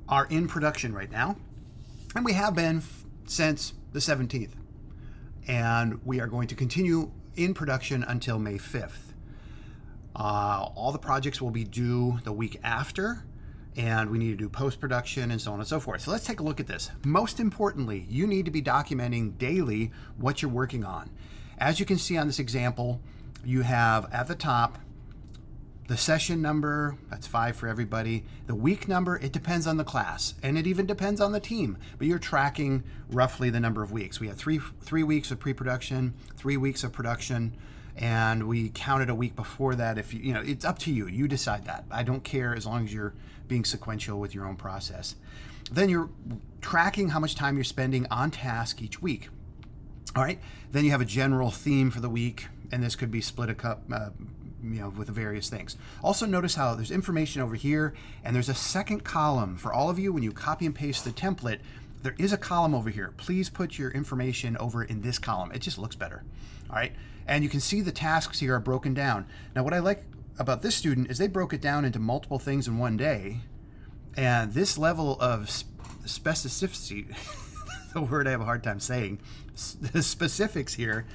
are in production right now, and we have been since the 17th. And we are going to continue in production until May 5th. All the projects will be due the week after, and we need to do post-production and so on and so forth. So let's take a look at this. Most importantly, you need to be documenting daily what you're working on. As you can see on this example, you have at the top the session number, that's 5 for everybody. The week number, it depends on the class, and it even depends on the team, but you're tracking roughly the number of weeks. We have three weeks of pre-production, 3 weeks of production, and we counted a week before that. If you know, it's up to you. You decide that. I don't care as long as you're being sequential with your own process. Then you're tracking how much time you're spending on task each week. All right. Then you have a general theme for the week, and this could be split with various things. Also notice how there's information over here, and there's a second column for all of you. When you copy and paste the template, there is a column over here. Please put your information over in this column. It just looks better. All right. And you can see the tasks here are broken down. Now, what I like about this student is they broke it down into multiple things in one day. And this level of specificity, the word I have a hard time saying, the specifics here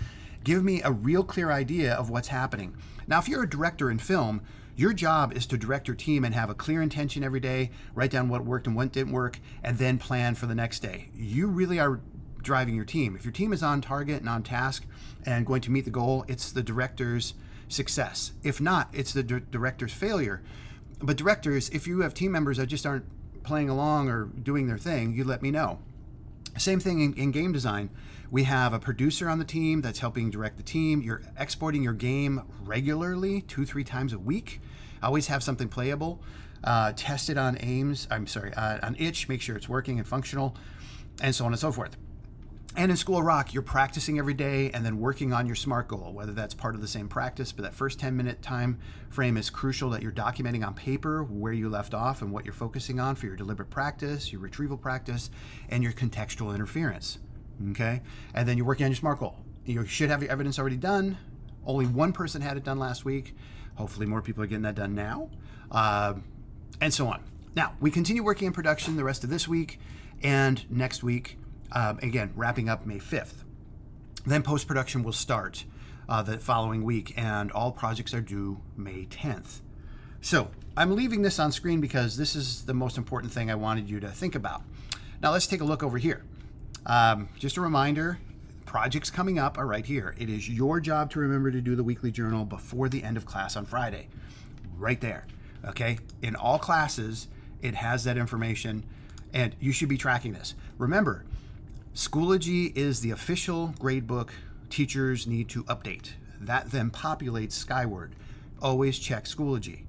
give me a real clear idea of what's happening. Now, if you're a director in film, your job is to direct your team and have a clear intention every day, write down what worked and what didn't work, and then plan for the next day. You really are driving your team. If your team is on target and on task and going to meet the goal, it's the director's success. If not, it's the director's failure. But directors, if you have team members that just aren't playing along or doing their thing, you let me know. Same thing in game design. We have a producer on the team that's helping direct the team. You're exporting your game regularly, 2-3 times a week. Always have something playable. Test it on on itch, make sure it's working and functional, and so on and so forth. And in School of Rock, you're practicing every day and then working on your SMART goal, whether that's part of the same practice, but that first 10-minute time frame is crucial, that you're documenting on paper where you left off and what you're focusing on for your deliberate practice, your retrieval practice, and your contextual interference. Okay? And then you're working on your SMART goal. You should have your evidence already done. Only one person had it done last week. Hopefully more people are getting that done now. And so on. Now, we continue working in production the rest of this week and next week. Again, wrapping up May 5th. Then post-production will start the following week, and all projects are due May 10th. So I'm leaving this on screen because this is the most important thing I wanted you to think about. Now let's take a look over here. Just a reminder, projects coming up are right here. It is your job to remember to do the weekly journal before the end of class on Friday. Right there. Okay? In all classes, it has that information, and you should be tracking this. Remember, Schoology is the official gradebook teachers need to update. That then populates Skyward. Always check Schoology.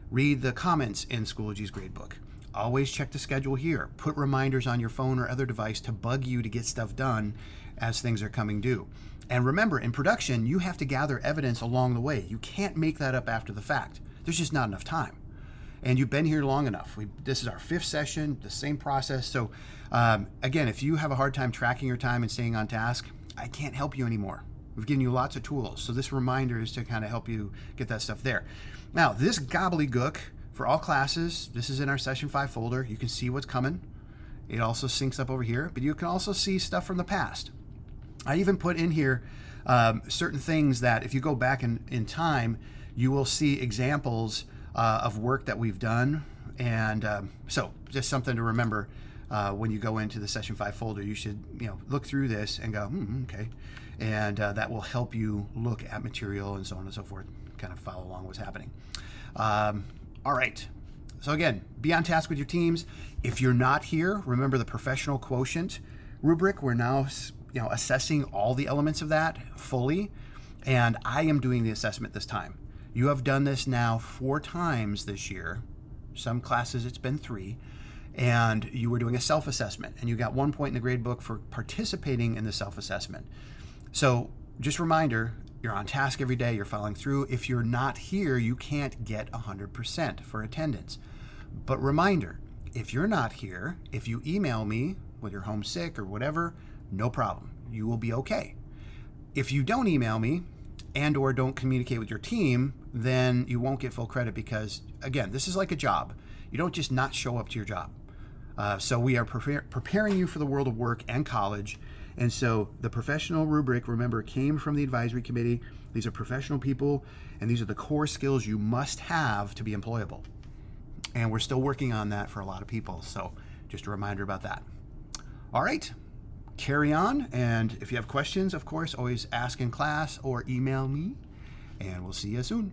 Read the comments in Schoology's gradebook. Always check the schedule here. Put reminders on your phone or other device to bug you to get stuff done as things are coming due. And remember, in production, you have to gather evidence along the way. You can't make that up after the fact. There's just not enough time. And you've been here long enough. This is our 5th session, the same process. So again, if you have a hard time tracking your time and staying on task, I can't help you anymore. We've given you lots of tools. So this reminder is to kind of help you get that stuff there. Now, this gobbledygook for all classes, this is in our session 5 folder. You can see what's coming. It also syncs up over here, but you can also see stuff from the past. I even put in here certain things that if you go back in time, you will see examples of work that we've done. And so just something to remember when you go into the session 5 folder. You should look through this and go, okay. And that will help you look at material and so on and so forth, kind of follow along what's happening. All right. So again, be on task with your teams. If you're not here, remember the professional quotient rubric. We're now assessing all the elements of that fully. And I am doing the assessment this time. You have done this now 4 times this year. Some classes it's been 3. And you were doing a self-assessment. And you got 1 point in the grade book for participating in the self-assessment. So just a reminder, you're on task every day. You're following through. If you're not here, you can't get 100% for attendance. But reminder, if you're not here, if you email me when you're homesick or whatever, no problem. You will be okay. If you don't email me, and or don't communicate with your team, then you won't get full credit because, again, this is like a job. You don't just not show up to your job. So we are preparing you for the world of work and college. And so the professional rubric, remember, came from the advisory committee. These are professional people, and these are the core skills you must have to be employable. And we're still working on that for a lot of people. So just a reminder about that. All right, carry on. And if you have questions, of course, always ask in class or email me. And we'll see you soon.